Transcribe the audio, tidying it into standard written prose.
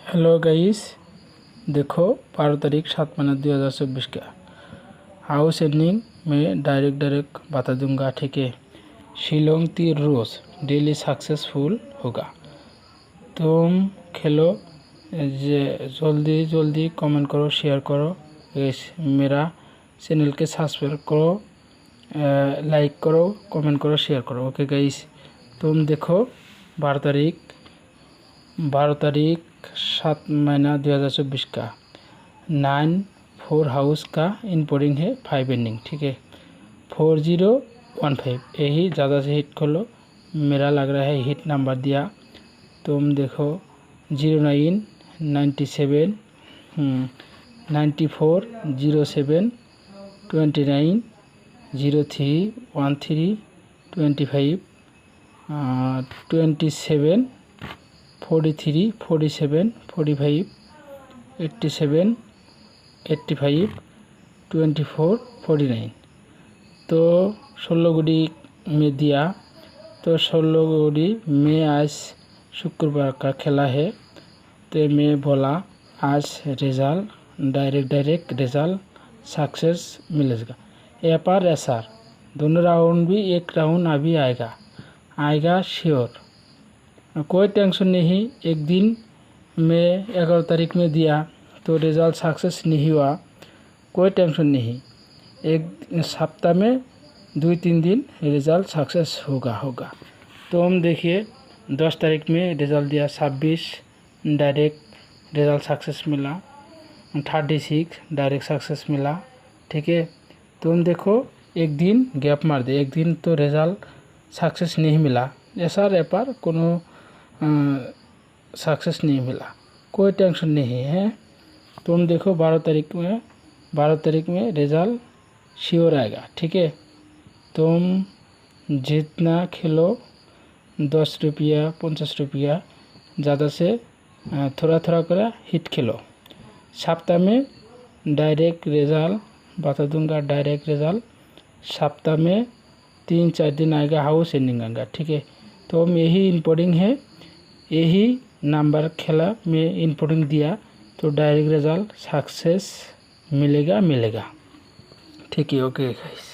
Hello guys, देखो 12 तारीख 7 महीना 2024 का हाउस एंडिंग में डायरेक्ट बता दूंगा। ठीक है, शिलोंग 3 रोज डेली सक्सेसफुल होगा। तुम खेलो, जल्दी कमेंट करो, शेयर करो, मेरा चैनल के सब्सक्राइब करो, लाइक करो, कमेंट करो, शेयर करो। ओके गाइस, तुम देखो 12 तारीख 7 महीना 2024 का 9-4 हाउस का इनपोर्टिंग है, 5 एंडिंग। ठीक है, 4015 यही ज़्यादा से हिट खोलो, मेरा लग रहा है हिट नंबर दिया। तुम देखो 09 97 94 07 29 03 13 25 27 43 47 45 87 85 24 49। तो 16 गुड़ी में दिया। तो 16 गुड़ी में आज शुक्रवार का खेला है, तो मैं बोला आज रिजल्ट डायरेक्ट रिजल्ट सक्सेस मिलेगा। एपर एसआर दोनों राउंड भी, एक राउंड अभी आएगा श्योर, कोई टेंशन नहीं। एक दिन में 11 तारीख में दिया तो रिजल्ट सक्सेस नहीं हुआ, कोई टेंशन नहीं। एक सप्ताह में 2-3 दिन रिजल्ट सक्सेस होगा। तो हम देखिए 10 तारीख में रिजल्ट दिया, 26 डायरेक्ट रिजल्ट सक्सेस मिला, 36 डायरेक्ट सक्सेस मिला। ठीक है, तो हम देखो एक दिन गैप मार दे, एक दिन तो रिजल्ट सक्सेस नहीं मिला, ऐसा रेपर कोनो सक्सेस नहीं मिला, कोई टेंशन नहीं है। तुम देखो 12 तारीख में रिजल्ट श्योर आएगा। ठीक है, तुम जितना खेलो 10 रुपया 50 रुपया ज़्यादा से थोड़ा कर हिट खेलो। सप्ताह में डायरेक्ट रिजल्ट बता दूंगा, डायरेक्ट रिजल्ट सप्ताह में 3-4 दिन आएगा, हाउस एंडिंग आएगा। ठीक है, तो हम यही इम्पोर्टिंग है, यही नंबर खेला में इनपुटिंग दिया तो डायरेक्ट रिजल्ट सक्सेस मिलेगा। ठीक है, ओके गाइस।